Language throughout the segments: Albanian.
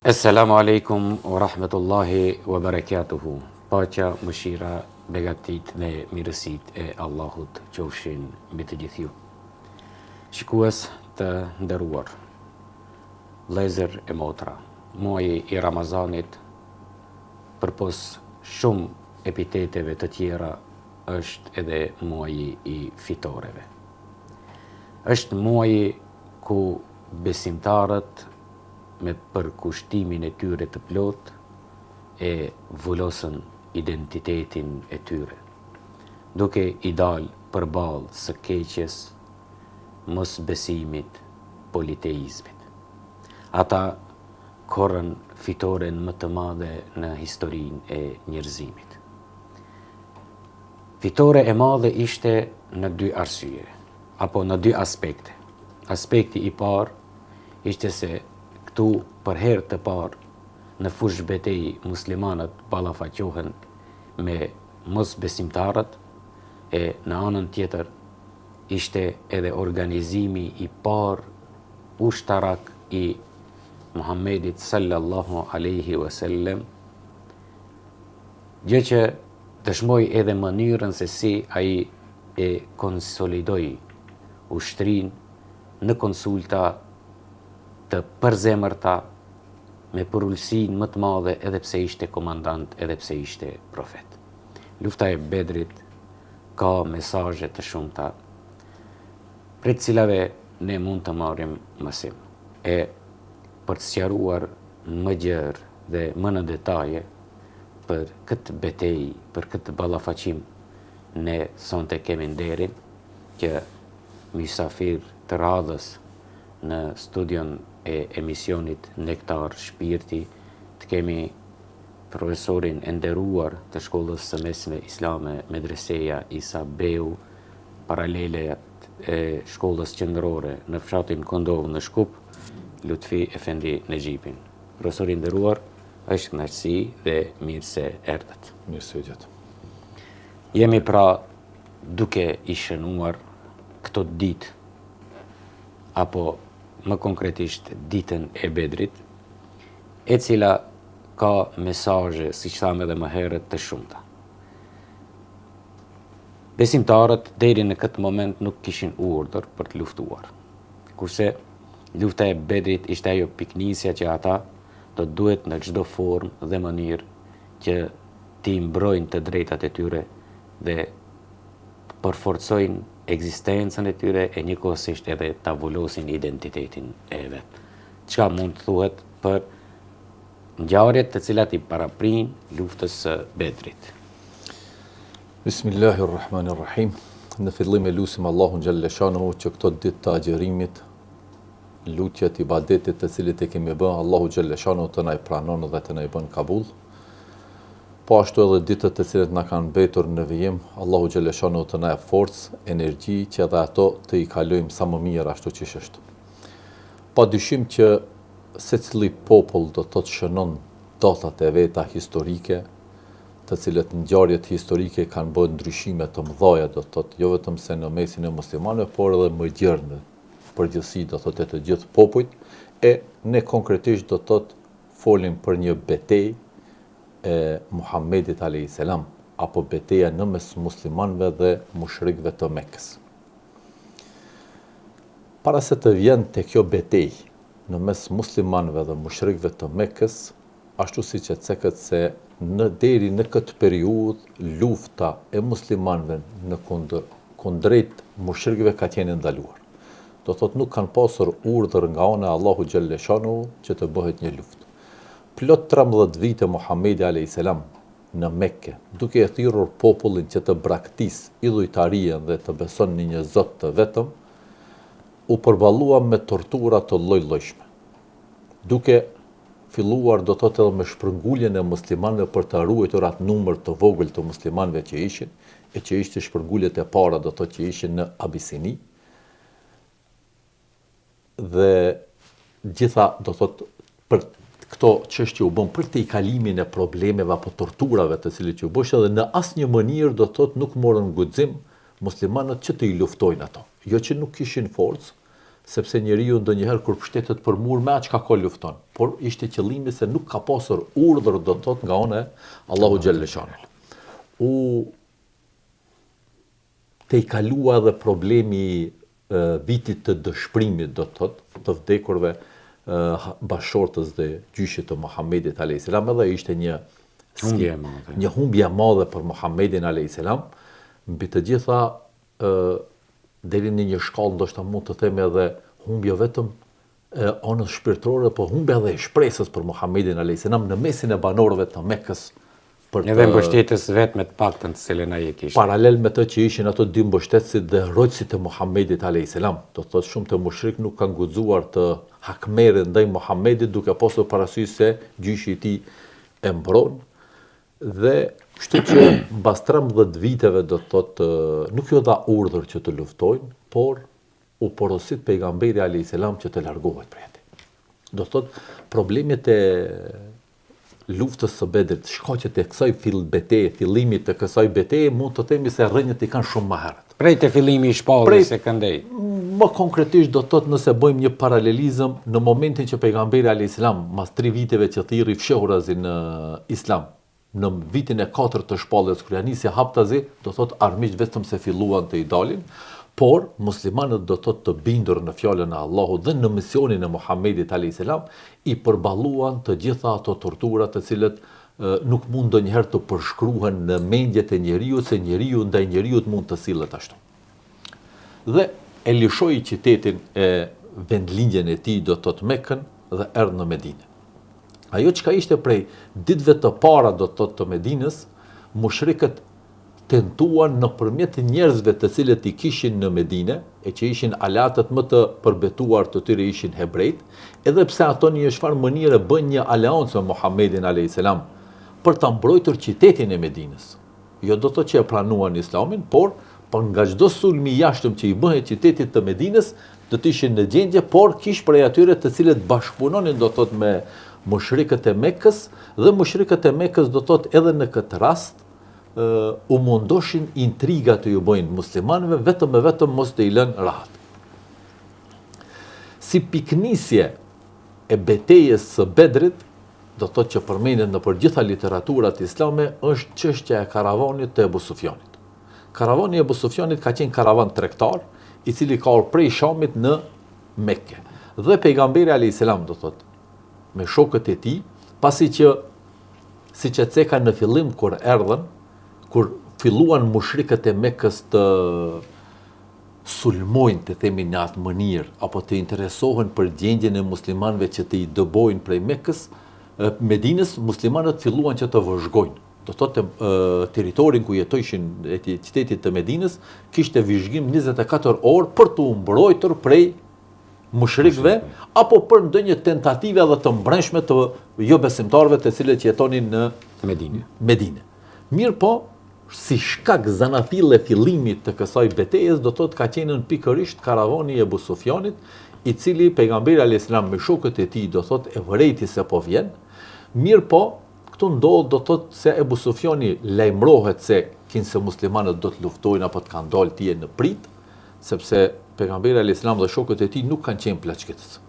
Assalamu alaikum wa rahmetullahi wa barakatuhu. Paqja, mëshira, begatit dhe mirësit e Allahut qofshin mbi të gjithë ju. Shikues të nderuar, vëllezër e motra, muaji i Ramazanit, përpos shumë epiteteve të tjera, është edhe muaji i fitoreve. Është muaji ku besimtarët me përkushtimin e tyre të plot e vullosën identitetin e tyre, duke i dalë përballë së keqes, mosbesimit, politeizmit. Ata korrën fitoren më të madhe në historinë e njerëzimit. Fitore e madhe ishte në dy arsye, apo në dy aspekte. Aspekti i parë ishte se këtu për herë të parë në fushë betejë muslimanët ballafaqohen me mosbesimtarët, e në anën tjetër ishte edhe organizimi i parë ushtarak i Muhammedit sallallahu alaihi wasallam, gjë që dëshmoi edhe mënyrën se si ai e konsolidoi ushtrinë në konsulta të përzemërta, me përullësinë më të madhe, edhe pse ishte komandant, edhe pse ishte profet. Lufta e Bedrit ka mesazhe të shumta, për të cilave ne mund të marrim mësim. E për të sqaruar më gjerë dhe më në detaje për këtë betejë, për këtë ballafaqim, ne sonte kemi nderin që mysafir të radhës në studion e emisionit Nektar Shpirti të kemi profesorin e nderuar të shkollës së mesme islame Medreseja Isa Beu, paralele e shkollës qendrore në fshatin Kondov në Shkup, Lutfi Efendi Nexhipin. Profesori i nderuar, është kënaqësi dhe mirë se erdhët. Mirë se vjen. Jemi pra duke i shënuar këto ditë, apo më konkretisht ditën e Bedrit, e cila ka mesazhe, siç thamë edhe më herët, të shumta. Besimtarët deri në këtë moment nuk kishin urdhër për të luftuar, kurse lufta e Bedrit ishte ajo piknisja që ata do duhet në çdo formë dhe mënyrë që t'i mbrojnë të drejtat e tyre dhe përforcojnë ekzistencën e tyre, e njëkohësisht edhe ta vullosin identitetin e vet. Çka mund të thuhet për ngjarjet të cilat i paraprin luftës së Bedrit? Bismillahirrahmanirrahim. Në fillim e lutim Allahun xhalla shanuhu që këto ditë të agjerimit, lutjet, ibadetet të cilit e kemi bërë, Allahu xhalla shanuhu të na i pranon dhe të na i bën kabull. Po ashtu edhe ditët të cilët na kanë mbetur në vijim, Allahu xhalla shanuhu të na jap forcë, energji që edhe ato të i kalojmë sa më mirë ashtu siç është. Pa dyshim që secili popull do të shënon datat e veta historike, të cilët ngjarjet historike kanë bërë ndryshime të mëdha, do të thotë jo vetëm se në mesin e muslimanëve, por edhe më gjerë në përgjithësi, do të thotë të gjithë popujt, e ne konkretisht do të thotë folim për një betejë e Muhammedit a.s. apo beteja në mes muslimanëve dhe mushrikëve të Mekës. Para se të vjen te kjo betejë në mes muslimanëve dhe mushrikëve të Mekës, ashtu siç e cekët se deri në këtë periudhë lufta e muslimanëve në kundrejt mushrikëve ka qenë ndaluar. Do thotë nuk kanë pasur urdhër nga ana e Allahu xhalla shanuhu që të bëhet një luftë. Plot 13 vite Muhamedi a.s. në Mekke, duke e thirrur popullin që të braktisë idhujtarien dhe të beson në një Zot të vetëm, u përballua me tortura të lloj-llojshme. Duke filluar do të thotë edhe me shpërnguljen e muslimanëve për të ruajtur atë numër të vogël të muslimanëve që ishin, e që ishte shpërnguljet e para do të thotë që ishin në Abisini, dhe gjitha do të thotë për këto çështje u bën për të i kalimin e problemeve apo torturave të cilit u bëshë, dhe në asnjë mënyrë do të thotë nuk morën guxim muslimanët që të i luftojnë ato. Jo që nuk kishin forcë, sepse njeriu ndonjëherë kur pushtetet për mur me aq ka ko lufton, por ishte qëllimi se nuk ka pasur urdhër do të thot nga ona Allahu xhalla xhanu. Te i kalua edhe problemi vitit të dëshpërimit do të thot të vdekurve bashortës dhe gjyshit të Muhamedit a.s. edhe ishte një humbje e madhe për Muhamedin a.s. Mbi të gjitha deri në një shkallë ndoshta mund të them edhe humbje vetëm anës shpirtërore, por humbje edhe e shpresës për Muhamedin a.s. në mesin e banorëve të Mekës. Edhe mbështetës vetëm të paktën të cilën ai e kishte. Paralel me të që ishin ato dy mbështetësit dhe rrojtësit e Muhamedit a.s. Do thotë shumë të mushrik nuk kanë guxuar të hakmerrin ndaj Muhamedit duke pasur parasysh se gjyshi i tij e mbron. Dhe kështu që mbas 13 viteve do thotë nuk ju dha urdhër që të luftojnë, por u porosit pejgamberi a.s. që të largohet prej atij. Do thotë problemet e luftës së Bedrit, shkaqet e kësaj fillimit të kësaj betejë, mund të themi se rrënjët i kanë shumë më herët. Prej të fillimi i shpalljes së këndej. Më konkretisht do të thotë nëse bëjmë një paralelizëm në momentin që pejgamberi a.s. mas 3 viteve që thirri fshehurazi në Islam, në vitin e 4 të shpalljes kur ja nisi haptazi, do thotë armiqt vetëm se filluan të i dalin, por muslimanët do thotë të bindur në fjalën e Allahut dhe në misionin e Muhamedit a.s. i përballuan të gjitha ato tortura të cilët nuk mund ndonjëherë të përshkruhen në mendjet e njeriu, se njeriu ndaj njeriu mund të sillet ashtu. Dhe e lishoi qytetin e vendlindjen e tij do thotë Mekën dhe erdhi në Medinë. Ajo çka ishte prej ditëve të para do thotë të Medinës, mushrikët tentuan nëpërmjet njerëzve të cilët i kishin në Medinë, e që ishin alatët më të përbetuar të tyre ishin hebrejt, edhe pse ato në një çfarë mënyre bën një aleancë me Muhamedin a.s. për ta mbrojtur qytetin e Medinës. Jo do të thotë që e pranuan Islamin, por nga çdo sulmi i jashtëm që i bëhej qytetit të Medinës, do të ishin në gjendje, por kish prej atyre të cilët bashkëpunonin do thotë me mushrikët e Mekës, dhe mushrikët e Mekës do thotë edhe në këtë rast u mundoshin intriga të ju bëjnë muslimanëve vetëm mos të i lënë rahat. Si piknisje e betejës së Bedrit, do thotë që përmendet në përgjitha literaturat islame, është çështja e karavanit të Ebu Sufjanit. Karavani i Ebu Sufjanit ka qenë karavan tregtar, i cili ka ardhur prej Shamit në Mekke. Dhe pejgamberi a.s. do thotë me shokët e tij, pasi që siç e ceka në fillim kur erdhën, kur filluan mushrikët e Mekës të sulmojnë, të themi në atë mënyrë, apo të interesohen për gjendjen e muslimanëve që të i dëbojnë prej Mekës, Medinës, muslimanët filluan që të vëzhgojnë. Do thotë territorin ku jetojshin e qytetit të Medinës kishte vizhgim 24 orë për të mbrojtur prej mushrikëve, apo për ndonjë tentative edhe të mbrëmshme të jo besimtarëve të cilët jetonin në Medinë. Mirë po, si shkak zanafille fillimit të kësaj betejës, do thotë ka qenë pikërisht karavani i Ebu Sufjanit, i cili pejgamberi a.s. me shokët e tij do thotë e vërejti se po vjen. Mirë po, këtu ndodh do thotë se Ebu Sufjani lajmërohet se kinse muslimanët do të luftojnë apo të kanë dalë tje në prit, sepse pejgamberi a.s. dhe shokët e tij nuk kanë qenë plaçkitës.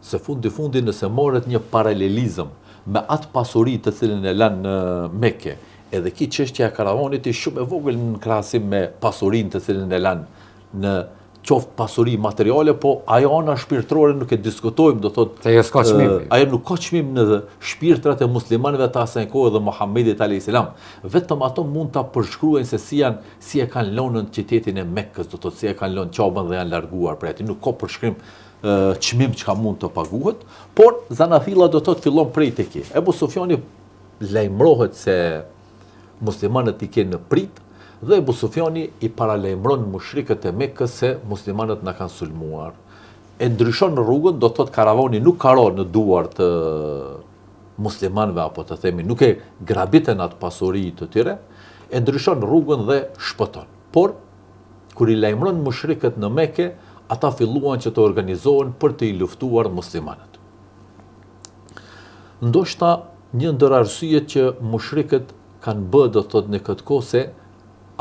Se fundi nëse morët një paralelizëm me atë pasuri të cilën e lanë në Mekë, edhe ki çështja e karavanit është shumë e vogël në krahasim me pasurinë të cilën e lanë në qoftë pasuri materiale, po ajo ana shpirtërore nuk e diskutojmë, do thotë se s'ka çmim. Ajo nuk ka çmim në shpirtrat e muslimanëve të asaj kohe dhe Muhamedit a.s. Vetëm ato mund ta përshkruajnë se si e kanë lënë qytetin e Mekës, do thotë si e kanë lënë qabën dhe janë larguar prej atij. Nuk ka përshkrim çmim çka mund të paguhet, por zanafilla do thotë fillon prej te ki. Ebu Sufjani lajmërohet se muslimanët i kenë në prit, dhe Ebu Sufjani i paralajmëron mushrikët e Mekës se muslimanët na kanë sulmuar. E ndryshon rrugën, do thotë karavani nuk ka rënë në duar të muslimanëve, apo të themi nuk e grabiten atë pasuri të tyre, e ndryshon rrugën dhe shpëton. Por kur i lajmëron mushrikët në Mekë, ata filluan që të organizohen për të i luftuar muslimanët. Ndoshta një ndër arsyet që mushrikët kanë bërë do thotë në këtë kohë se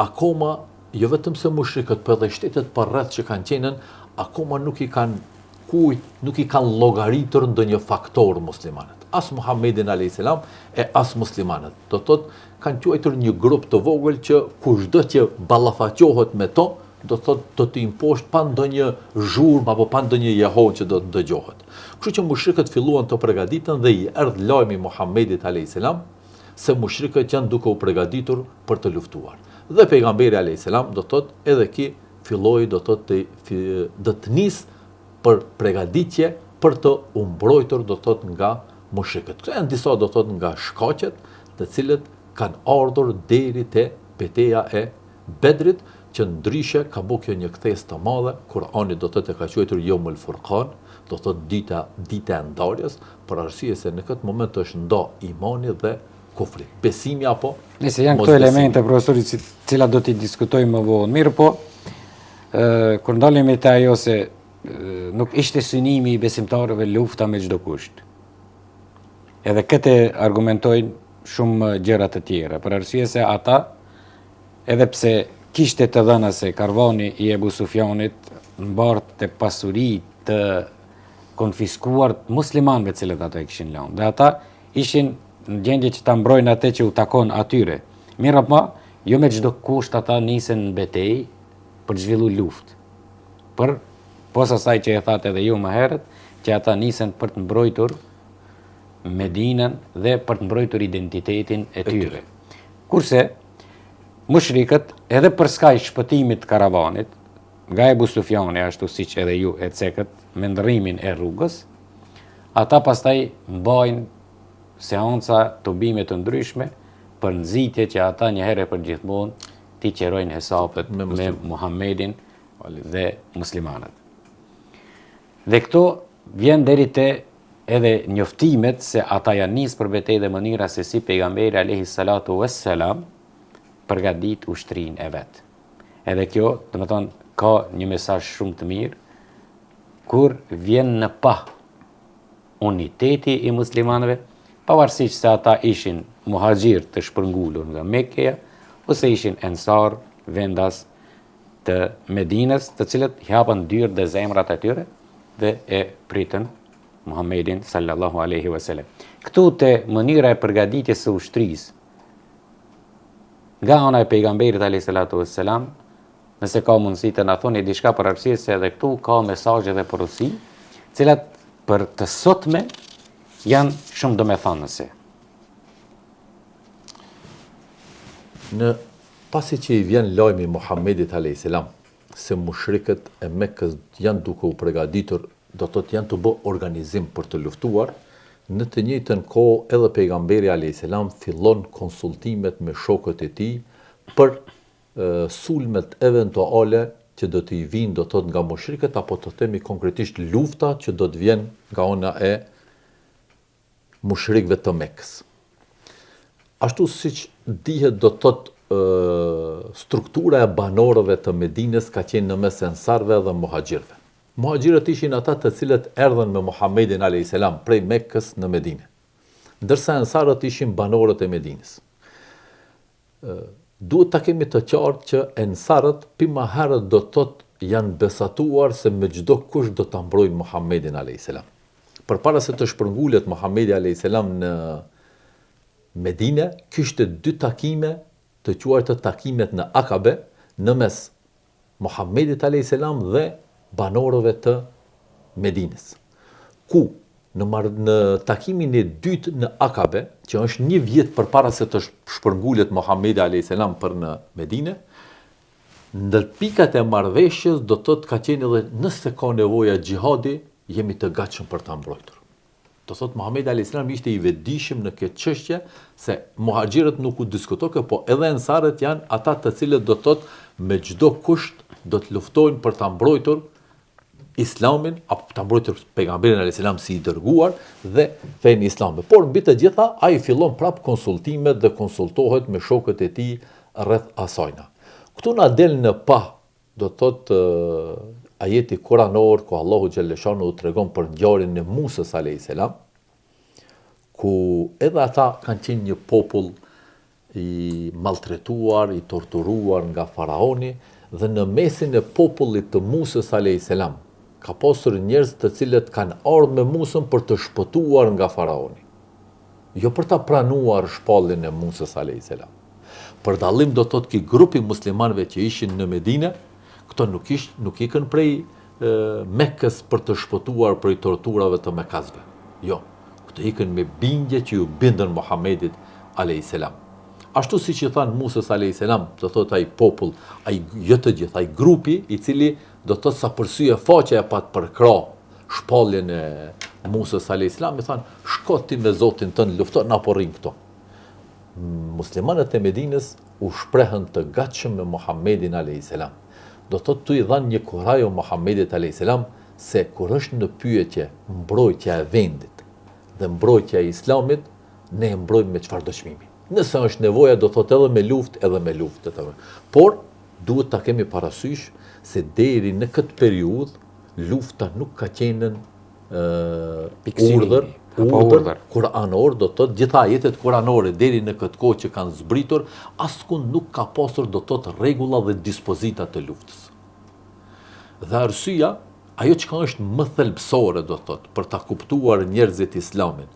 akoma jo vetëm se mushrikët, por edhe shtetet përreth që kanë qenë, akoma nuk i kanë nuk i kanë llogaritur ndonjë faktor muslimanët. As Muhammedin a.s. e as muslimanët. Do thotë kanë quajtur një grup të vogël që kushdo që ballafaqohet me to, do thotë do të imposht pa ndonjë zhurmë apo pa ndonjë jehon që do të dëgjohet. Kështu që mushrikët filluan të përgatiten dhe i erdhi lajmi Muhammedit a.s. se mushrikët janë duke u përgatitur për të luftuar. Dhe pejgamberi a.s. do thotë edhe ki filloi do thotë të nis për përgatitje për të u mbrojtur do thotë nga mushrikët. Këto janë disa do thotë nga shkaqet të cilët kanë ardhur deri te betejë e Bedrit, që ndryshe ka bu kjo një kthes të madhe. Kurani do thotë e ka quajtur Yawmul Furqan, do thotë dita e ndarjes, për arsye se në këtë moment është nda imani dhe kufri. Besimi apo nëse janë këto elemente profesori cilat do t'i diskutojmë më vonë. Mirë po, kur ndalemi te ajo se nuk ishte synimi i besimtarëve lufta me çdo kusht. Edhe këtë argumentojnë shumë gjëra të tjera, për arsye se ata, edhe pse kishte të dhëna se karvani i Ebu Sufjanit mbartë pasuri të konfiskuar muslimanëve cilët ato e kishin lënë. Dhe ata ishin në gjendje që ta mbrojnë atë që u takon atyre. Mirë po, jo me çdo kusht ata nisen në betejë për të zhvilluar luftë. Për posa asaj që e thatë edhe ju më herët, që ata nisen për të mbrojtur Medinën dhe për të mbrojtur identitetin e tyre. Kurse mushrikët edhe për skaj shpëtimit të karavanit, nga Ebu Sufjani, ashtu siç edhe ju e cekët, me ndërrimin e rrugës, ata pastaj mbajnë seanca të bime të ndryshme për nxitje që ata një herë për gjithmonë t'i qerojnë hesapet me Muhammedin dhe muslimanët. Dhe këto vjen deri te edhe njoftimet se ata janë nisë për betejë dhe mënyra se si pejgamberi alayhi salatu wassalam përgatit ushtrinë e vet. Edhe kjo, domethënë, ka një mesazh shumë të mirë kur vjen në pa uniteti i muslimanëve, pavarësisht se ata ishin muhaxhir të shpërngulur nga Mekkeja ose ishin ensar vendas të Medinës, të cilët japën dyrë dhe zemrat e tyre dhe e pritën Muhammedin sallallahu alaihi wasallam. Këtu te mënyra e përgatitjes së ushtrisë nga ana e pejgamberit alayhi salatu wassalam, nëse ka mundësi të na thoni diçka për arsye se edhe këtu ka mesazhe dhe porosi, cilat për të sotme janë shumë domethënëse. Në pasi që i vjen lajmi Muhammedit alayhis salam se mushrikët e Mekës janë duke u përgatitur, do të thotë janë të bë organizim për të luftuar, në të njëjtën kohë edhe pejgamberi alayhis salam fillon konsultimet me shokët e tij për sulmet eventuale që do të i vinë do të thotë nga mushrikët, apo të themi konkretisht lufta që do të vjen nga ana e mushrikëve të Mekës. Ashtu siç dihet, do të thotë struktura e banorëve të Medinës ka qenë në mes ensarëve dhe muhaxhirëve. Muhaxhirët ishin ata të cilët erdhën me Muhammedin alayhis salam prej Mekës në Medinë, ndërsa ensarët ishin banorët e Medinës. Duhet ta kemi të qartë që ensarët pima herët do të thotë janë besatuar se me çdo kush do ta mbrojnë Muhammedin alayhis salam. Përpara se të shpërngulet Muhammedi alayhis salam në Medinë, kishte dy takime të quajtura takimet në Akabe, në mes Muhammedit alayhis salam dhe banorëve të Medinës. Ku në takimin e dytë në Akabe, që është një vjet përpara se të shpërngulet Muhammedi alayhis salam për në Medinë, ndër pikat e marrëveshjes do të thotë ka qenë edhe nëse ka nevoja xhihadi, jemi të gatshëm për ta mbrojtur. Do thotë Muhammedi alayhis salam ishte i vetëdijshëm në këtë çështje, se muhaxhirët nuk u diskutoke, po edhe ensarët janë ata të cilët do thotë me çdo kusht do të luftojnë për ta mbrojtur Islamin, apo ta mbrojtur pejgamberin alayhis salam si i dërguar dhe fenë islame. Por mbi të gjitha ai fillon prap konsultimet dhe konsultohet me shokët e tij rreth asajna. Këtu na del në pa, do thotë ajeti kuranor ku Allahu xhalleshanu tregon për ngjarjen e Musës alayhis salam, ku edhe ata kanë qenë një popull i maltretuar, i torturuar nga faraoni, dhe në mesin e popullit të Musës alayhis salam ka pasur njerëz të cilët kanë ardhur me Musën për të shpëtuar nga faraoni. Jo për ta pranuar shpalljen e Musës a.s. Për dallim do thotë ki grupi muslimanëve që ishin në Medinë, këto nuk ikën prej Mekës për të shpëtuar prej torturave të Mekasve. Jo, këto ikën me bindje që ju bindën Muhamedit a.s. Ashtu si që thanë Musës a.s. do thotë ai popull, jo të gjithë, ai grupi i cili do thotë sa përsye faqja e pat përkra shpalljen e Musës a.s. i thanë, shko ti me Zotin tënd lufto, na po rrim këto. Muslimanët e Medinës u shprehën të gatshëm me Muhammedin a.s. Do thotë tu i dhanë një kurajo Muhammedit a.s. se kur është në pyetje mbrojtja e vendit dhe mbrojtja e Islamit, ne e mbrojmë me çfarë do çmimi. Nëse është nevoja, do thotë edhe me luftë, edhe me luftë. Por duhet ta kemi parasysh se deri në këtë periudhë lufta nuk ka qenë urdhër kuranor, do thotë gjitha ajetet kuranore deri në këtë kohë që kanë zbritur, askund nuk ka pasur do thotë rregulla dhe dispozita të luftës. Dhe arsyeja, ajo që është më thelbësore do thotë për ta kuptuar njerëzit Islamin,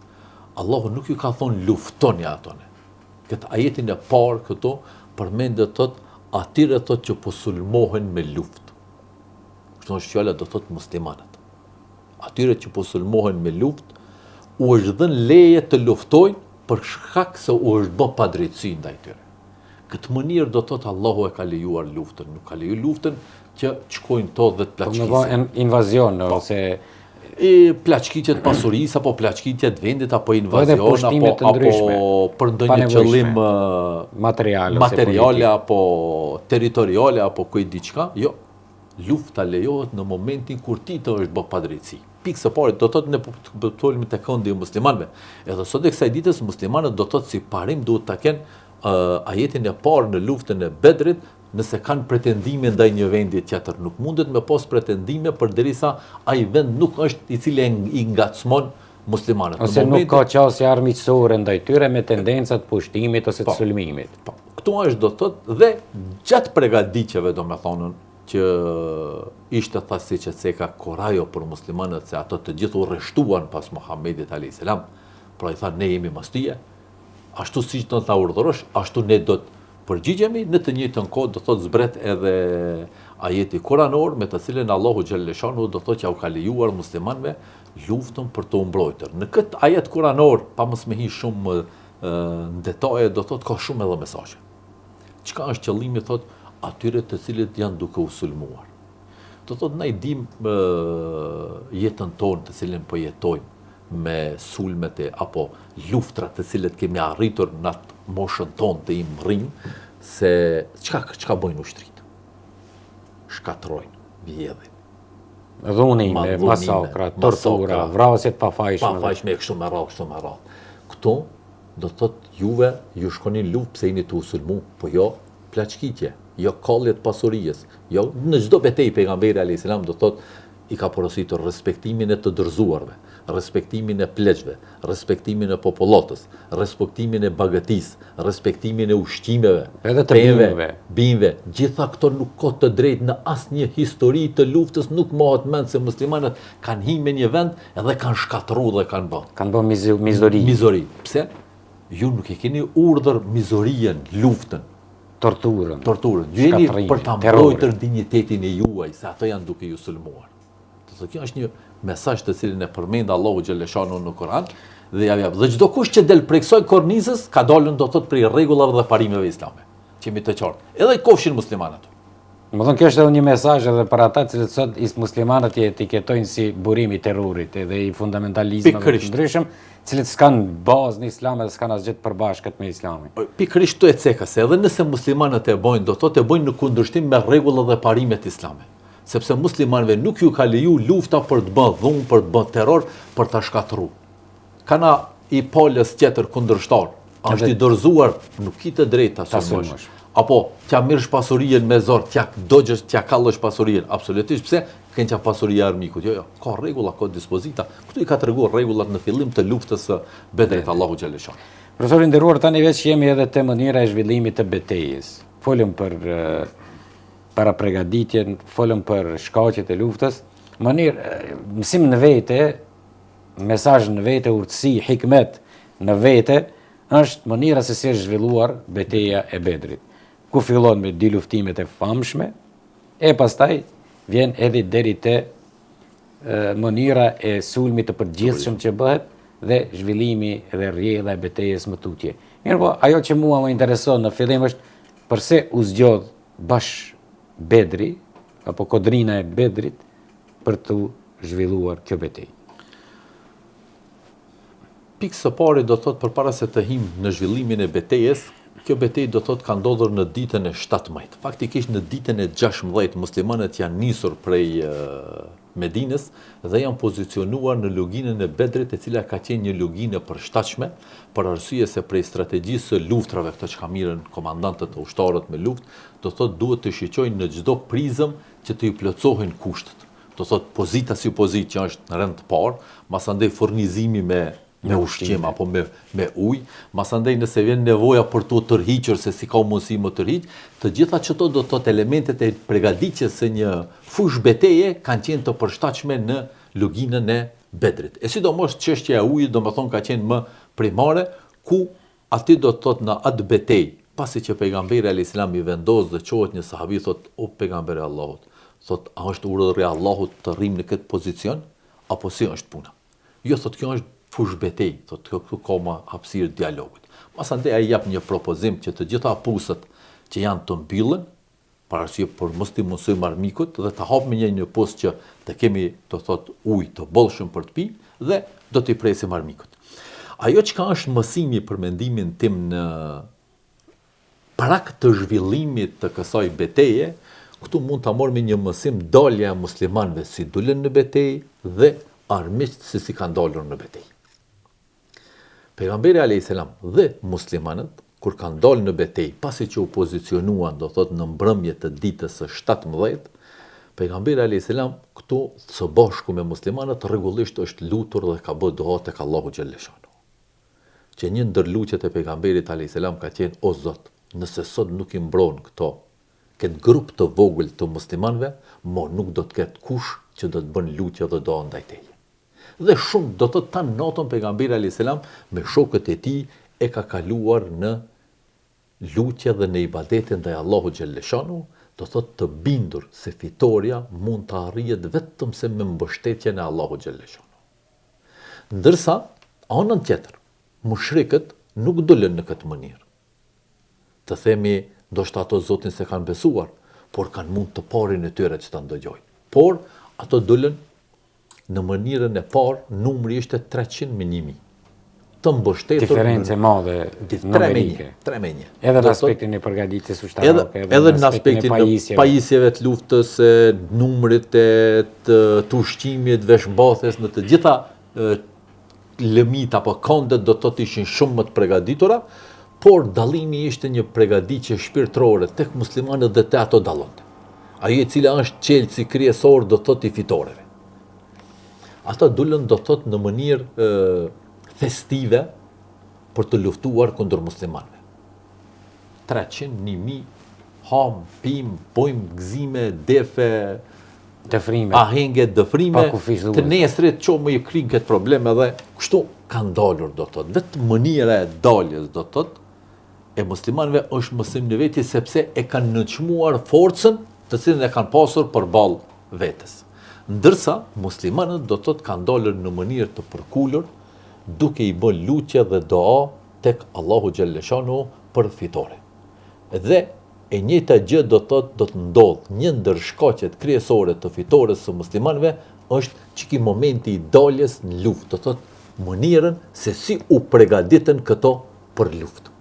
Allahu nuk ju ka thonë luftoni atone. Këtë ajetin e parë këto përmendet thotë atyre thotë që po sulmohen me luftë. Kështu është fjala do thotë muslimanët. Atyre që po sulmohen me luftë, u është dhënë leje të luftojnë për shkak se u është bë padrejtësi ndaj tyre. Këtë mënyrë do thotë Allahu e ka lejuar luftën, nuk ka lejuar luftën që shkojnë to dhe të plaçkisin. Po me bë invazion ose plaçkitjet pasurisë apo plaçkitjet vendit apo invazion apo për ndonjë qëllim materiale apo territoriale apo kujt diçka, jo. Lufta lejohet në momentin kur ti të është bë padrejtësi. Pikë së pari do thotë ne po tholim te këndi e muslimanëve. Edhe sot e kësaj ditës muslimanët do thotë si parim duhet ta kenë ajetin e parë në luftën e Bedrit, nëse kanë pretendime ndaj një vendi tjetër, nuk mundet me pas pretendime përderisa ai vend nuk është i cili i ngacmon muslimanët. Ose nuk ka qasje armiqësore ndaj tyre me tendencat pushtimit ose të sulmimit. Këtu është do thotë dhe gjatë përgatitjeve domethënë që ishte thasi që ceka korajo për muslimanët se ato të gjithë u rreshtuan pas Muhamedit a.s. Pra i thanë ne jemi mastije, ashtu si që ta urdhërosh, ashtu ne do të përgjigjemi, në të njëjtën kohë do thotë zbret edhe ajeti kuranor me të cilën Allahu xhalleshanu do thotë që u ka lejuar muslimanëve luftën për të mbrojtur. Në këtë ajet kuranor, pa mos me hi shumë në detaje, do thotë ka shumë edhe mesazhe. Çka është qëllimi thotë atyre të cilët janë duke u sulmuar. Do thotë na i dim jetën tonë të cilën po jetojmë me sulmet apo luftrat të cilët kemi arritur në atë moshën tonë të im rrim, se çka bojnë ushtrit? Shkatrojnë, vjedhin. Dhunime, masakra, tortura, vrasjet pafajshme. Kështu me radhë. Këto do thotë juve ju shkonin luftë pse jeni të u sulmu, po jo plaçkitje, jo kalljet pasurisë, jo në çdo betejë pejgamberi alayhis salam do thotë i ka porositur respektimin e të dorëzuarve, respektimin e pleqve, respektimin e popullatës, respektimin e bagëtisë, respektimin e ushqimeve, edhe të bimëve. Gjitha këto nuk ka të drejtë në asnjë histori të luftës, nuk mohet mend se muslimanët kanë hyrë në një vend edhe kanë shkatruar dhe kanë bërë. Kanë bërë mizori. Pse? Ju nuk e keni urdhër mizorien, luftën, torturën. Ju jeni për ta mbrojtur dinjitetin e juaj, se ato janë duke ju sulmuar. Kjo është një mesazh të cilin e përmend Allahu xhalleshanu në Kur'an dhe ja jap. Dhe çdo kush që del prej kësaj kornizës ka dalën do thotë prej rregullave dhe parimeve islame. Qemi të qartë. Edhe i kofshin muslimanët. Domethënë kjo është edhe një mesazh edhe për ata që sot muslimanët i etiketojnë si burim i terrorit edhe i fundamentalizmit të ndryshëm, cilët s'kan bazë në islam dhe s'kan asgjë të përbashkët me islamin. Pikërisht këtu e ceka se edhe nëse muslimanët e bojnë, do thotë e bojnë në kundërshtim me rregullat dhe parimet islame. Sepse muslimanëve nuk ju ka leju lufta për të bërë dhunë, për të bërë terror, për ta shkatruar. Kana i palës tjetër kundërshtar, është i dorëzuar, nuk i të drejta sulmosh. Apo t'ja mirësh pasurinë me zor, t'ja dogjesh, t'ja kallësh pasurinë. Absolutisht pse? Kënqa pasuria e armikut. Jo, ka rregulla, ka dispozita. Këtu i ka treguar rregullat në fillim të luftës së Bedrit Allahu xhaleshon. Profesor i nderuar, tani veç jemi edhe te mënyra e zhvillimit të betejës. Folëm për para përgatitjen, folëm për shkaqjet e luftës, Mësim në vete, mesazh në vete, urtësi, hikmet në vete, është mënyra se si është zhvilluar betejë e Bedrit. Ku fillon me dy luftimet e famshme, e pastaj vjen edhe deri te mënyra e sulmit të përgjithshëm që bëhet dhe zhvillimi dhe rrjedha e betejës më tutje. Mirë po, ajo që mua më intereson në fillim është përse u zgjodh bash Bedri, apo kodrina e Bedrit, për të zhvilluar kjo betejë. Pikë së pari do thot përpara se të him në zhvillimin e betejës, kjo betejë do thot ka ndodhur në ditën e 17. Faktikisht në ditën e 16 muslimanët janë nisur prej Medinës dhe janë pozicionuar në luginën e Bedrit, e cila ka qenë një luginë e përshtatshme, për arsye se prej strategjisë së luftrave, këto që ka mirën komandantët e ushtarët me luftë, do thot duhet të shiqojnë në çdo prizëm që të i plotësohen kushtet. Do thot pozita si pozitë që është në rend të parë, masandej furnizimi me ushqim apo me ujë, masandej nëse vjen nevoja për të tërhiqur se si ka mundësi më tërhiq, të gjitha çto do të thotë elementet e përgatitjes së një fush beteje kanë qenë të përshtatshme në luginën e Bedrit. E sidomos çështja e ujit, domethënë ka qenë më primare, ku aty do të thotë në atë betejë, pasi që pejgamberi alayhis salam i vendos dhe çohet një sahabi thotë: "O pejgamberi i Allahut, thotë, a është urdhri i Allahut të rrim në këtë pozicion apo si është puna?" Jo, thotë, kjo është fush betej, thotë, këtu ka më hapësirë dialogut. Masandej ai jap një propozim që të gjitha pusët që janë të mbyllen, për arsye për mos t'i mundsojmë armikut dhe të hapmë një pusë që të kemi, të thotë, ujë të bollshëm për të pi dhe do t'i presim armikut. Ajo çka është mësimi për mendimin tim në prak të zhvillimit të kësaj beteje, këtu mund ta marrim një mësim dalja e muslimanëve si dulen në betejë dhe armiqt si kanë dalur në betejë. Pejgamberi alayhis salam dhe muslimanët kur kanë dalë në betejë, pasi që u pozicionuan, do thotë, në mbrëmje të ditës së 17, pejgamberi alayhis salam këtu së bashku me muslimanët rregullisht është lutur dhe ka bërë dua tek Allahu xhalla shanu. Që një ndër lutjet e pejgamberit alayhis salam ka qenë: "O Zot, nëse sot nuk i mbron këtë grup të vogël të muslimanëve, nuk do të ketë kush që do të bën lutje dhe dua ndaj teje." Dhe shumë do të tanë natën pejgamberi alayhis salam me shokët e tij e ka kaluar në lutje dhe në ibadete ndaj Allahu xhalla shanu, do thotë të bindur se fitoria mund të arrihet vetëm se me mbështetjen e Allahu xhalla shanu. Ndërsa anën tjetër, mushrikët nuk dolen në këtë mënyrë. Të themi, ndoshta ato Zotin se kanë besuar, por kanë mund të parin e tyre që ta ndëgjojnë. Por ato dolen në mënyrën e parë, numri ishte 300 me 1000. Të mbështetur diferencë madhe numerike. 3-1. Edhe në aspektin e përgatitjes ushtarake, edhe në aspektin e pajisjeve të luftës, numrit e të ushqimit, veshmbathjes, në të gjitha lëmit apo kondet do të ishin shumë më të përgatitura, por dallimi ishte një përgatitje shpirtërore tek muslimanët dhe te ato dallonte. Ajo e cila është çelësi kryesor do thotë i fitoreve. Ata dulën do thotë në mënyrë festive për të luftuar kundër muslimanëve. 300, 1000, ham, pim, bojmë gëzime, defe, dëfrime, ahenge, dëfrime, të nesrit që më i krinë këtë probleme dhe kështu kanë dalur do thotë. Vetë mënyra e daljes do thotë e muslimanëve është mësim në veti sepse e kanë nënçmuar forcën të cilën e kanë pasur përballë vetes. Ndërsa muslimanët do thotë kanë dalur në mënyrë të përkulur, duke i bën lutje dhe dua tek Allahu xhalla shanu për fitore. Dhe e njëjta gjë do të ndodh, një ndër shkaqet kryesore të fitores së muslimanëve është çiki momenti i daljes në luftë, do thotë mënyrën se si u përgatitën këto për luftë.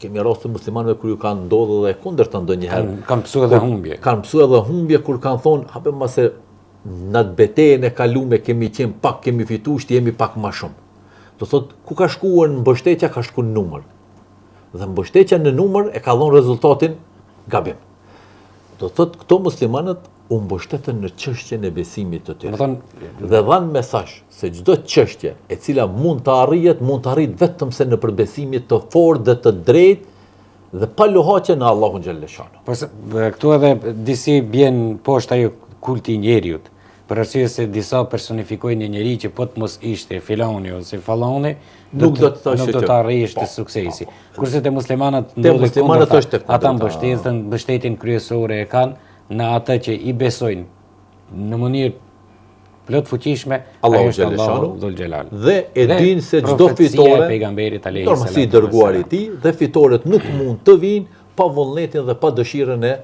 Kemi raste muslimanëve kur ju kanë ndodhur dhe kundërta ndonjëherë. Kanë mësuar edhe humbje. Kanë mësuar edhe humbje kur kanë thonë, hape mase në betejën e kalume kemi qenë pak, kemi fituar, jemi pak më shumë. Do thotë, ku ka shkuar mbështetja, ka shkuar në numër. Dhe mbështetja në numër e ka dhënë rezultatin gabim. Do thotë, këto muslimanët u mbështetën në çështjen e besimit të tyre. Dhe dhanë mesazh se çdo çështje e cila mund të arrit vetëm se në përbesimit të fortë dhe të drejtë dhe pa luhaçe në Allahun xhalla shanu. Këtu edhe disi bjen poshtë ajo kulti i njeriut. për arsye se disa personifikojnë një njeri që po të mos ishte filani ose fallani, Nuk do të thoshte nuk do që- të arrijeshte suksesi. Kurse te muslimanët Te ndodhi muslimanët kundërta. është e kundërta. Ata mbështetjen kryesore e kanë në atë që i besojnë në mënyrë plot fuqishme, Allahu ai është Gjellëshanu, Allahu Dhul Jalal. dhe e din se çdo profecia fitore e pejgamberit alayhi normal si salatu dërguar i wassalam. tij dhe fitoret nuk mund të vinë pa vullnetin dhe pa dëshirën e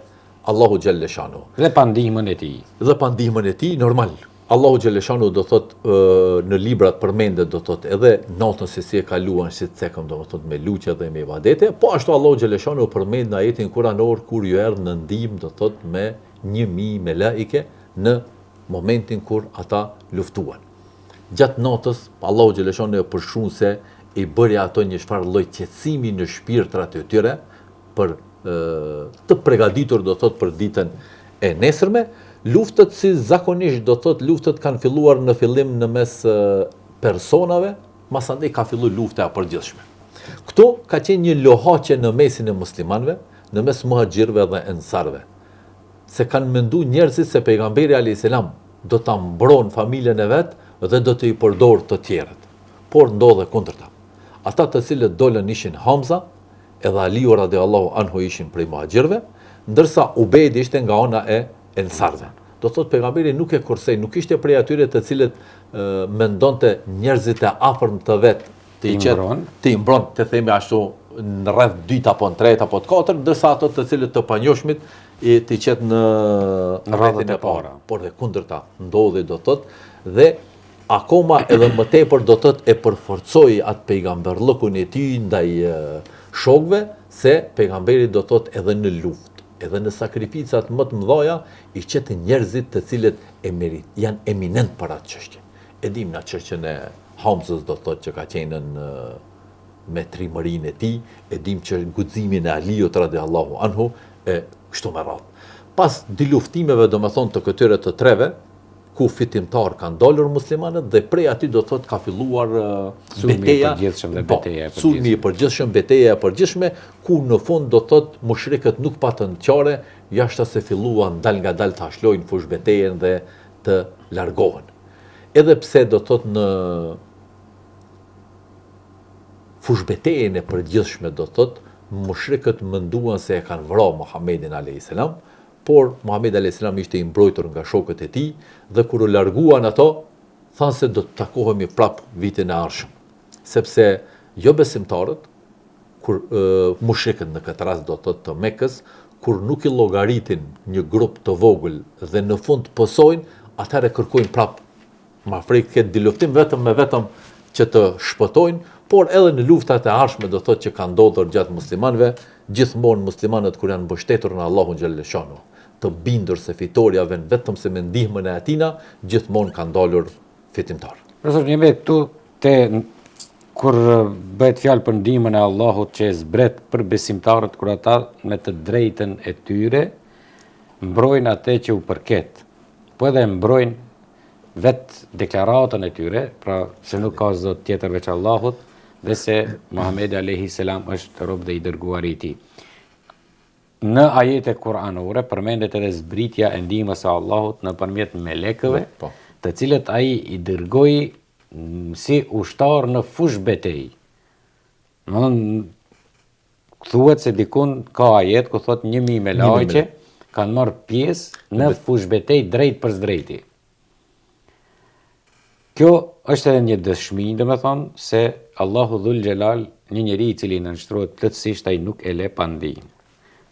Allahu Gjellëshanu. Dhe pa ndihmën e tij. Dhe pa ndihmën e tij normal. Allahu Gjellëshanu do thot në librat përmendet do thot edhe natën se si e kaluan si të cekëm do thot me luqe dhe me ibadete, po ashtu Allahu Gjellëshanu përmend në ajetin kuranor kur ju erdhë në ndihmë do thot me 1000 melaike në momentin kur ata luftuan. Gjatë natës, Allahu Gjellëshanu e përshun se i bëri ato një çfarë lloj qetësimi në shpirtrat e tyre për të përgatitur do thot për ditën e nesërme. Luftët si zakonisht do thot luftët kanë filluar në fillim në mes personave, masandej ka filluar lufta e përgjithshme. Këto ka qenë një lohaqe në mesin e muslimanëve, në mes muhaxhirëve dhe ensarëve. Se kanë mendu njerëzit se pejgamberi alayhis salam do ta mbron familjen e vet dhe do të i përdor të tjerët. Por ndodhe kundërta. Ata të cilët dolën ishin Hamza edhe Aliu radiallahu anhu ishin prej muhaxhirëve, ndërsa Ubejdi ishte nga ana e ensarëve. Do thot pejgamberi nuk e kursej, nuk ishte prej atyre të cilët mendonte njerëzit e afërm të vet të i mbron, të themi ashtu në rreth 2 apo në 3 apo të 4, ndërsa ato të cilët të panjohshmit të qetë në rrethin e para. Por dhe kundërta ndodhi do thot dhe akoma edhe më tepër do thot e përforcoi atë pejgamberllëkun e tij ndaj shokëve se pejgamberi do thot edhe në luftë, edhe në sakrificat më të mëdha i qetë njerëzit të cilët janë eminent për atë çështje. E dim na çështjen e Hamzës do thot që ka qenë me trimërinë e tij, e dim që guximin e Aliut radiallahu anhu e kështu me radhë. Pas dy luftimeve do me thonë të këtyre të treve, ku fitimtar kanë dolur muslimanët dhe prej aty do thot ka filluar beteja, sulmi i përgjithshëm, beteja e përgjithshme, ku në fund do thot mushrikët nuk patën qare, jashta se filluan dal nga dal të ashlojnë fush betejen dhe të largohen. Edhe pse do thot në fush betejen e përgjithshme do thot, mushrikët menduan se e kanë vrarë Muhamedit alayhis salam, por Muhamedi alayhis salam ishte i mbrojtur nga shokët e tij dhe kur u larguan ato, thanë se do të takohemi prap vitin e ardhshëm. Sepse jo besimtarët, kur mushrikët në këtë rast do thotë të Mekës, kur nuk i llogaritin një grup të vogël dhe në fund pësojnë, atëherë kërkojnë prap ma frikë këtë di luftim vetëm që të shpëtojnë, por edhe në luftat e ardhshme do thotë që kanë ndodhur gjatë muslimanëve, gjithmonë muslimanët kur janë mbështetur në Allahun xhaleshanu, të bindur se fitoria vjen vetëm se me ndihmën e atina, gjithmonë kanë dalur fitimtar. Profesor, jemi këtu kur bëhet fjalë për ndihmën e Allahut që zbret për besimtarët kur ata me të drejtën e tyre mbrojnë atë që u përket, po edhe mbrojnë vetë deklaratën e tyre, pra se nuk ka zot tjetër veç Allahut, dhe se Muhamedi alayhi salam është rob dhe i dërguar i tij. Në ajete kuranore përmendet edhe zbritja e ndihmës së Allahut nëpërmjet melekëve, të cilët ai i dërgoi si ushtar në fush betej. Thuhet se dikun ka ajet ku thot 1000 melaqe kanë marrë pjesë në fush betej drejt për drejti. Kjo është edhe një dëshmi, domethënë, se Allahu Dhul Jalal, një njeri i cili nënshtrohet plotësisht, ai nuk e le pa ndihmë.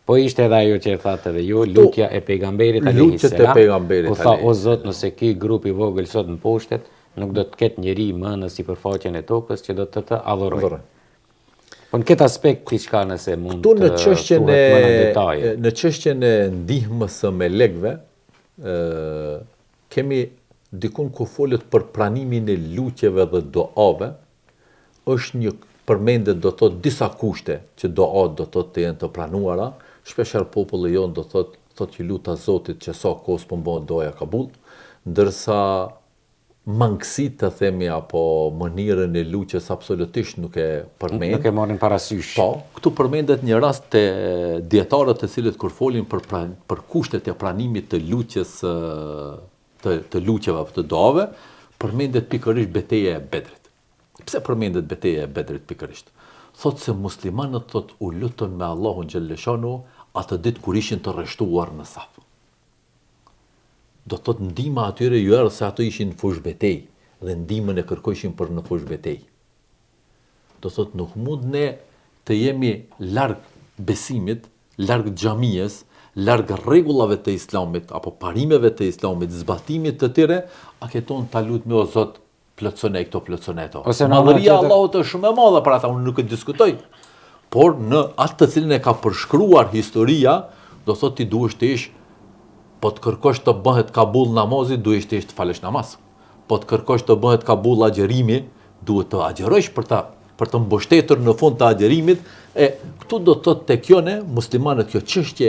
Po ishte edhe ajo që e thatë edhe jo, lutja e pejgamberit alayhis salam, ku tha o Zot, nëse ky grup i vogël sot në poshtet, nuk do të ketë njeri më në sipërfaqen e tokës që do të adhurojë. Po në këtë aspekt diçka nëse mund të thuhet më në detaje. Në çështjen e ndihmës së melekëve, kemi dikun ku folet për pranimin e lutjeve dhe doave, është një përmendet do thot disa kushte që doat do thot të jenë të pranuara, shpeshherë populli jon do thot që luta Zotit që sa kohë po bëhet doja kabul, ndërsa mangësit të themi apo mënyrën e lutjes absolutisht nuk e përmend. Nuk e marrin parasysh. Po, këtu përmendet një rast te dietarët të cilët kur folin për kushtet e pranimit të lutjes të luqeve apo të duave, përmendet pikërisht betejë e Bedrit. Pse përmendet betejë e Bedrit pikërisht? Thotë se muslimanët thotë u lutën me Allahun xhalleshanu atë ditë kur ishin të rreshtuar në saf. Do thotë ndihma atyre ju erdhi se ato ishin në fushë betejë dhe ndihmën e kërkojshin për në fushë betejë. Do thotë nuk mund ne të jemi larg besimit, larg xhamijes, larg rregullave të Islamit apo parimeve të Islamit, zbatimit të tyre, a keton ta lutme o Zot plotësone këto, plotësone ato. Madhëria e Allahut është shumë e madhe për ata, unë nuk e diskutoj. Por në atë të cilin e ka përshkruar historia, do thotë ti duhesh të ish, po të kërkosh të bëhet kabul namazi, duhesh të ish të falësh namaz. Po të kërkosh të bëhet kabul agjerimi, duhet të agjerosh për të mbështetur në fund të agjerimit. E këtu do të thotë tek jone muslimanët kjo çështje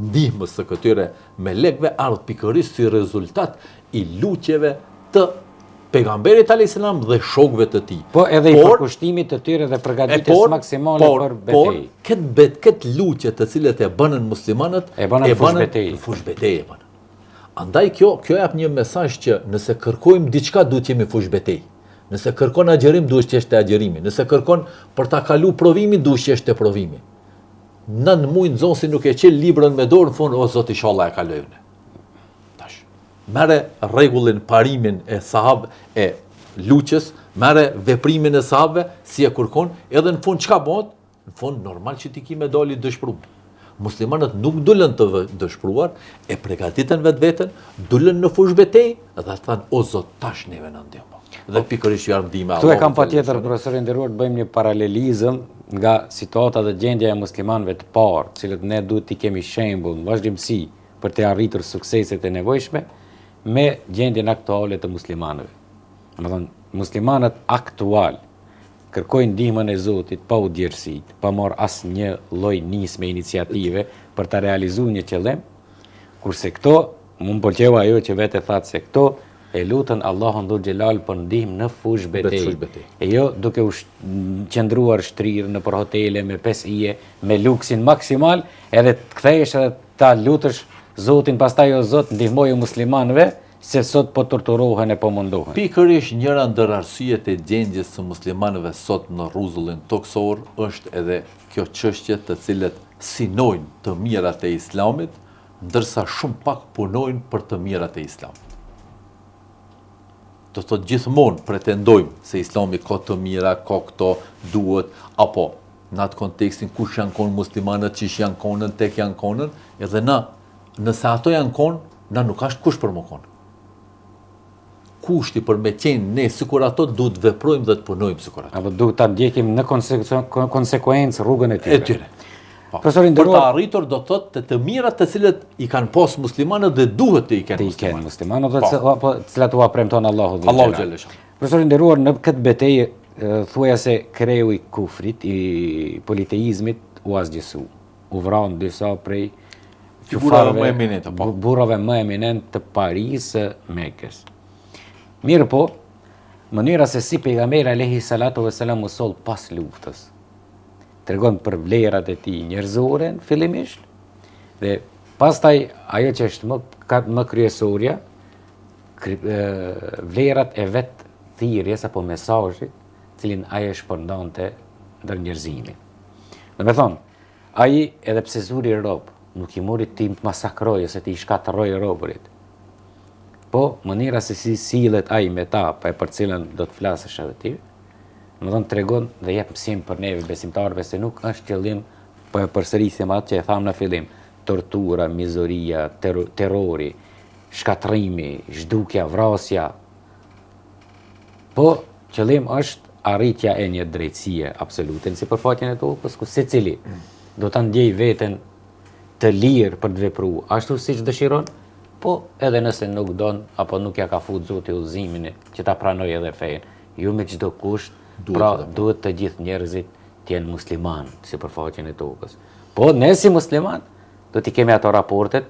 ndihmës së këtyre melekëve ardh pikërisht si rezultat i lutjeve të pejgamberit alayhis salam dhe shokëve të tij. Po edhe i përkushtimit të tyre dhe përgatitjes maksimale për betejë. Por këtë lutje të cilët e bënën muslimanët e bënën në fushë betejë. Andaj kjo jap një mesazh që nëse kërkojmë diçka duhet jemi fushë betejë. Nëse kërkon agjerim duhet të jesh te agjerimi. Nëse kërkon për ta kalu provimin duhet të jesh te provimi. 9 muaj nxonsi nuk e qel librën me dorë, në fund o Zot inshallah e kaloj unë. Tash merre rregullin, parimin e sahab e luqës, merre veprimin e sahabëve si e kërkon, edhe në fund çka bëhet? Në fund normal që ti ki me dali dëshpëruar. Muslimanët nuk dulen të dëshpëruar, e përgatiten vetveten, dulen në fushë betejë dhe thanë o Zot tash neve na ndihmo. Dhe pikërisht janë ndihmë. Ktu e kam patjetër profesorin nderuar të bëjmë një paralelizëm nga situata dhe gjendja e muslimanëve të parë, të cilët ne duhet t'i kemi shembull në vazhdimsi për të arritur sukseset e nevojshme me gjendjen aktuale të muslimanëve. Domethënë, muslimanët aktual kërkojnë ndihmën e Zotit pa u djersit, pa marrë asnjë lloj nisme iniciative për ta realizuar një qëllim, kurse këto, më pëlqeu ajo që vetë thatë se këto e lutën Allahun dhul xhelal për ndihmë në fushë betejë. E jo duke u qëndruar shtrirë në për hotele me 5 hije, me luksin maksimal, edhe të kthehesh edhe ta lutësh Zotin, pastaj o Zot ndihmoje muslimanëve se sot po torturohen e po mundohen. Pikërisht njëra ndër arsyet e gjendjes së muslimanëve sot në rrezullin toksor është edhe kjo çështje të cilët sinojnë të mirat e Islamit, ndërsa shumë pak punojnë për të mirat e Islamit. Do të thotë gjithmonë pretendojmë se Islami ka të mira, ka këto, duhet, apo në atë kontekstin kush janë konë muslimanët, qish janë konën, tek janë konën, edhe na, nëse ato janë konë, na nuk ashtë kush për më konë. Kushti për me qenë ne sikur ato duhet veprojmë dhe të punojmë sikur ato. Apo duhet ta ndjekim në konsekuencë rrugën e tyre. E tyre. Profesorin për të arritur do të thotë të mirat të cilët i kanë pas muslimanët dhe duhet të i kenë muslimanët apo të cilat u premton Allahu dhe Allahu xhalesha. Profesorin nderuar, në këtë betejë thuajse kreu i kufrit, i politeizmit u asgjësu. U vranë disa prej burrave më eminent të Parisë, Mekës. Mirë po, mënyra se si pejgamberi alayhi salatu vesselam u soll pas luftës, tregon për vlerat e tij njerëzore fillimisht, dhe pastaj ajo që është më kryesorja, vlerat e vet thirrjes apo mesazhit, cilin ai e shpërndante ndër njerëzimin. Domethënë, ai edhe pse zuri rob, nuk i mori tim të masakrojë se ti i shkatërroi robërit. Po, mënyra se si sillet ai me ta, për cilën do të flasësh edhe ti, domethënë tregon dhe jep mësim për neve besimtarëve se nuk është qëllim, po e përsërisim atë që e tham në fillim, tortura, mizoria, terrori, shkatrimi, zhdukja, vrasja. Po, qëllim është arritja e një drejtësie absolute në sipërfaqen e tokës, ku secili do ta ndjej veten të lirë për të vepruar ashtu siç dëshiron, po edhe nëse nuk don apo nuk ja ka futur Zoti udhëzimin që ta pranoj edhe fenë. Jo me çdo kusht, pra duhet të gjithë njerëzit të jenë musliman sipërfaqen e tokës. Po ne si musliman do t'i kemi ato raportet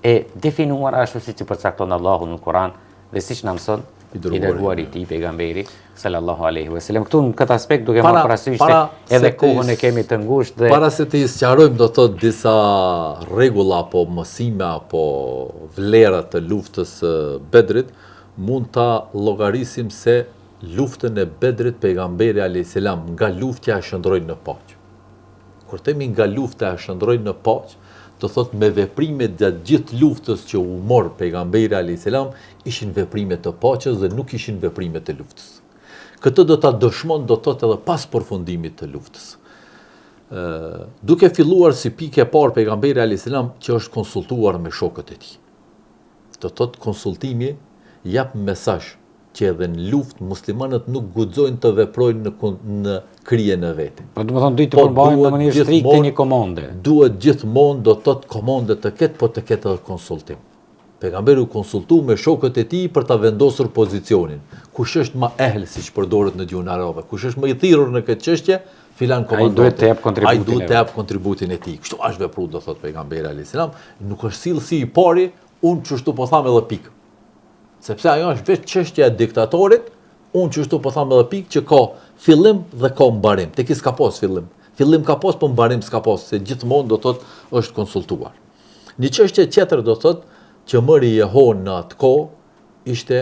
e definuar ashtu siç i përcakton Allahu në Kur'an dhe siç na mëson i dërguari i tij pejgamberi sallallahu alaihi wasallam. Këtu në këtë aspekt duke marrë parasysh se edhe kohën e kemi të ngushtë dhe para se të sqarojmë do të thotë disa rregulla apo mësime apo vlera të luftës së Bedrit, mund ta llogarisim se luftën e Bedrit pejgamberi alayhis salam nga luftja e shndroi në paqë. Kur themi nga lufta e shndroi në paqë, do thot me veprimet gjatë gjithë luftës që u mor pejgamberi alayhis salam ishin veprime të paqes dhe nuk ishin veprime të luftës. Këtë do ta dëshmon do thot edhe pas përfundimit të luftës. Duke filluar si pikë e parë pejgamberi alayhis salam që është konsultuar me shokët e tij. Do thot konsultimi jap mesazh që edhe në luftë muslimanët nuk guxojnë të veprojnë në krijen e vetë. Po do të thonë duhet të përmbajnë në mënyrë strikte një komande. Duhet gjithmonë do të thotë komande të ketë, po të ketë edhe konsultim. Pejgamberi u konsultu me shokët e tij për ta vendosur pozicionin. Kush është më ehl, siç përdoret në gjuhën arabe, kush është më i thirrur në këtë çështje, filan komandant. Ai duhet të jap kontributin e tij. Kështu është vepruar do thotë pejgamberi alayhis salam, nuk është sill si i pari, unë çështu po tham edhe pikë. Sepse ajo është vetë çështja e diktatorit, unë çështu po tham edhe pikë që ka fillim dhe ka mbarim. Tek s'ka pas fillim. Fillim ka pas, po mbarim s'ka pas, se gjithmonë do thotë është konsultuar. Një çështje tjetër do thotë që mëri jehon në atë kohë ishte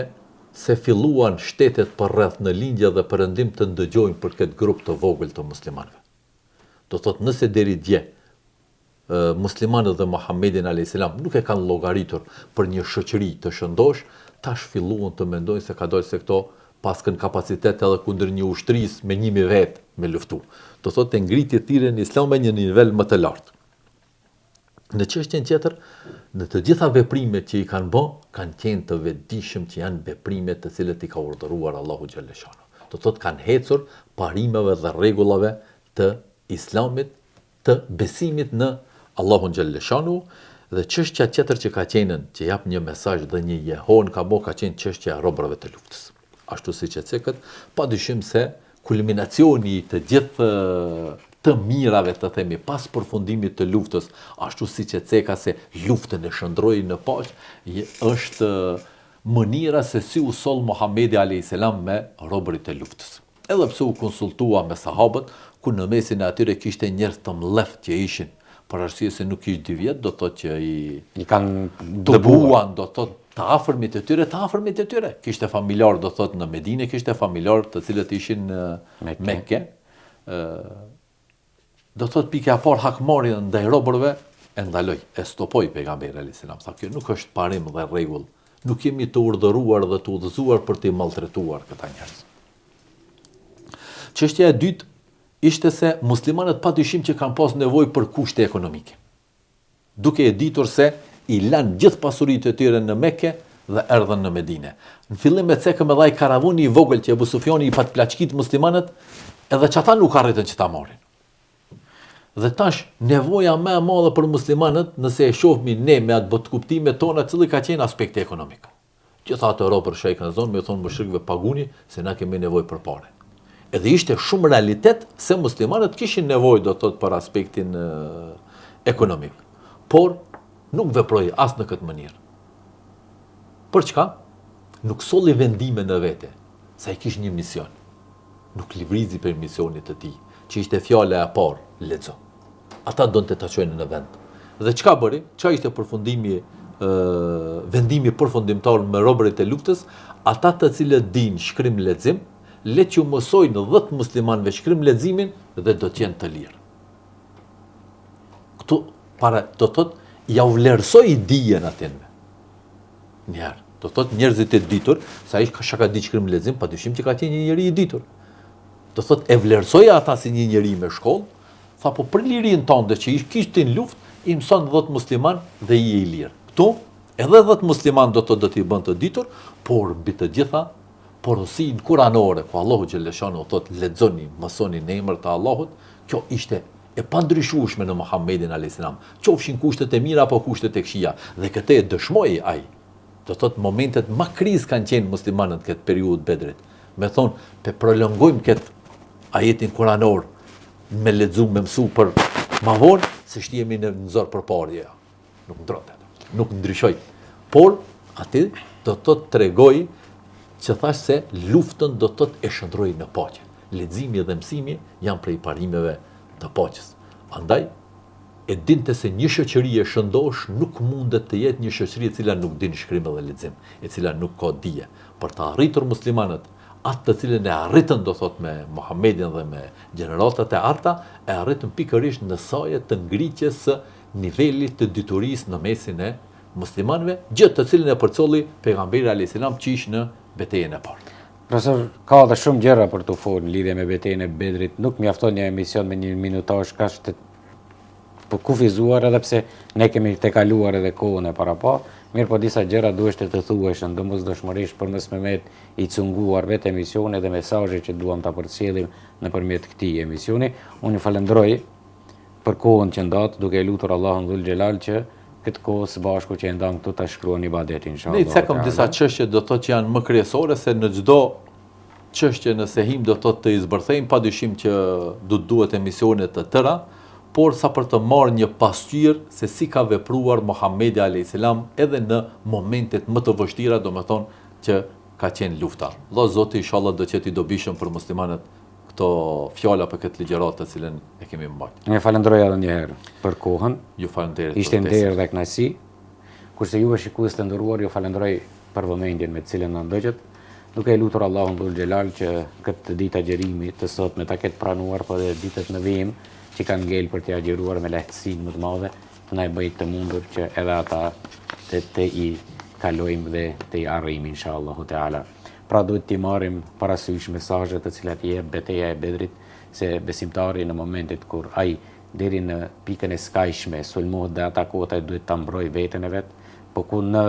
se filluan shtetet për rreth në lindje dhe perëndim të ndëgjojnë për këtë grup të vogël të muslimanëve. Do thotë nëse deri dje muslimanët dhe Muhammedin alayhis salam nuk e kanë llogaritur për një shoqëri të shëndosh, tash filluan të mendojnë se ka dalë se këto paskën kapacitet edhe kundër një ushtrisë me 1000 vet me luftu. Do thotë ngritje thirrjen islam me një nivel më të lartë. Në çështjen tjetër, në të gjitha veprimet që i kanë bën, kanë qenë të vetëdijshëm që janë veprime të cilët i ka urdhëruar Allahu xhallahu xhanu. Do thotë kanë hecur parimeve dhe rregullave të islamit, të besimit në Allahun xhallahu xhanu. Dhe çështja tjetër që ka qenë, që jap një mesazh dhe një jehon ka qenë çështja e robërave të luftës. Ashtu siç e cekët, padyshim se kulminacioni të gjithë të mirave të themi pas përfundimit të luftës, ashtu siç e ceka se luftën e shndroi në paqë, është mënyra se si u soll Muhamedi alayhis salam me robërit e luftës. Edhe pse u konsultua me sahabët, ku në mesin e atyre kishte njerëz të mleft që ishin për arsye se nuk ishte divjet, do thotë që i kanë dëbuan, do thotë të afërmit e tyre. Kishte familjar, do thotë në Medinë, kishte familjar të cilët ishin në Mekke. Do thotë pika e parë hakmarrjen ndaj robërve e ndaloi, e stopoi pejgamberi alayhis salam. Tha kjo nuk është parim dhe rregull. Nuk jemi të urdhëruar dhe të udhëzuar për të malltretuar këta njerëz. Çështja e dytë ishte se muslimanët padyshim që kanë pas nevojë për kushte ekonomike. Duke e ditur se i lanë gjithë pasuritë e tyre në Mekke dhe erdhën në Medinë. Në fillim me cekëm edhe ai karavani i vogël që Abu Sufjani i pat plaçkit muslimanët, edhe çata nuk arritën që ta marrin. Dhe tash nevoja më e madhe për muslimanët, nëse e shohmi ne me atë botë kuptimet tona, cili ka qenë aspekti ekonomik. Gjithë ato robër shejkën e zonë më thonë mushrikëve paguni se na kemi nevojë për parë. Edhe ishte shumë realitet se muslimanët kishin nevojë do thot për aspektin ekonomik. Por nuk veproi as në këtë mënyrë. Për çka? Nuk solli vendime në vete, sa i kishte një mision. Nuk livrizi për misionit të tij, që ishte fjala e parë, lexo. Ata donte ta çojnë në vend. Dhe çka bëri? Çka ishte përfundimi vendimi përfundimtar me robërit e luftës, ata të cilët dinë shkrim lexim, le që mësojnë 10 muslimanëve shkrim leximin dhe do të jenë të lirë. Këtu para do thotë ja u vlerësoi dijen atyre. Njëherë, do thotë njerëzit e ditur, sa ai ka di shkrim lexim, padyshim që ka qenë një njeri i ditur. Do thotë e vlerësoi ata si një njeri me shkollë, tha po për lirinë tonë që kishin luftë, i mëson 10 musliman dhe i lirë. Këtu edhe 10 musliman do t'i bën të ditur, por mbi të gjitha porosin kuranore, ku Allahu xhallahu thotë lexoni, mësoni në emër të Allahut, kjo ishte e pandryshueshme në Muhammedin alayhis salam, qofshin kushtet e mira apo kushtet e këqija, dhe këtë e dëshmoi ai. Do thotë momentet më kriz kanë qenë muslimanët këtë periudhë Bedrit. Me thonë, pe prolongojmë këtë ajetin kuranor me lexu, me mësu për ma vonë, se jemi në zor përparje. Nuk ndrotet, nuk ndryshoj. Por aty do të tregoj që thash se luftën do të e shndrojë në paqe. Leximi dhe mësimi janë prej parimeve të paqes. Andaj, e dinte se një shoqëri e shëndosh nuk mundet të jetë një shoqëri e cila nuk din shkrim dhe lexim, e cila nuk ka dije. Për të arritur muslimanët atë të cilën e arritën do thot me Muhammedin dhe me gjeneratat e arta, e arritën pikërisht në saje të ngritjes së nivelit të diturisë në mesin e muslimanëve, gjë të cilën e përcolli pejgamberi alayhis salam qish në betejën e parë. Profesor, ka dhe shumë gjëra për të folur në lidhje me betejën e Bedrit, nuk mjafton një emision me një minutazh kaq të kufizuar, edhe pse ne kemi të kaluar edhe kohën e parapa, mirë po disa gjëra duhet të thuheshin domosdoshmërisht përmes Mehmet i cunguar vetë emisione dhe mesazhe që duam ta përcjellim nëpërmjet këtij emisioni. Unë ju falenderoj për kohën që ndat, duke lutur Allahun dhul xhelal që këtë kohë së bashku që e ndan këtu ta shkruani ibadetin inshallah. Ne cekëm disa çështje do të thotë që janë më kryesore se në çdo çështje nëse him do të thotë të izbërthejmë, padyshim që duhet emisione të tëra, por sa për të marrë një pasqyrë se si ka vepruar Muhamedi alayhis salam edhe në momentet më të vështira, domethënë që ka qenë lufta. Allah Zoti inshallah do qetë i dobishëm për muslimanët këto fjala për këtë ligjërat të cilën e kemi mbajtur. Ne falenderoj edhe një herë për kohën. Ju falenderoj. Ishte nder dhe kënaqësi. Kurse juve shikues të nderuar, ju falenderoj për vëmendjen me të cilën na ndëgjët, duke lutur Allahun dhul xhelal që këtë ditë agjerimi të sotme ta ketë pranuar, por edhe ditët në vijim që kanë ngel për të agjeruar me lehtësinë më të madhe, të na bëjë të mundur që edhe ata të i kalojmë dhe të i arrijmë inshallah teala. Pra duhet t'i marrim parasysh mesazhet të cilat i jep betejë e Bedrit, se besimtari në momentet kur ai deri në pikën e skajshme sulmohet dhe atakohet, ai duhet ta mbrojë veten e vet, po ku në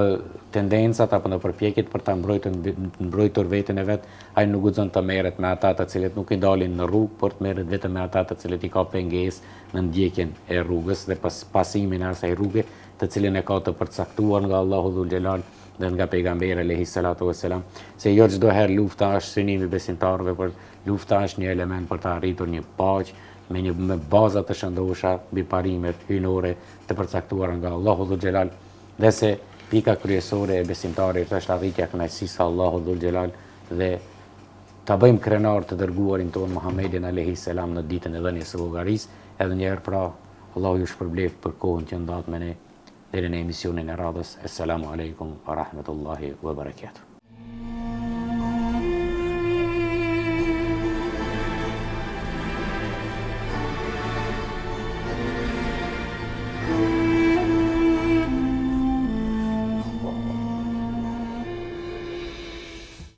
tendencat apo në përpjekjet për ta mbrojtur veten e vet, ai nuk guxon të merret me ata të cilët nuk i dalin në rrugë, por të merret vetëm me ata të cilët i ka pengesë në ndjekjen e rrugës dhe pasimin e asaj rruge të cilën e ka të përcaktuar nga Allahu dhul xhelal dhe nga pejgamberi alayhi salatu vesselam, se jo çdo herë lufta është synimi besimtarëve, por lufta është një element për të arritur një paqe me baza të shëndosha mbi parimet hyjnore të përcaktuara nga Allahu dhul xhelal, dhe se pika kryesore e besimtarit është arritja kënaqësisë së Allahut dhul xhelal dhe ta bëjmë krenar të dërguarin ton Muhammedin alayhis salam në ditën e dhënies së llogarisë. Edhe një herë pra, Allahu ju shpërbleft për kohën që ndat me ne deri në emisionin e radhës. Assalamu alaikum wa rahmatullahi wa barakatuh.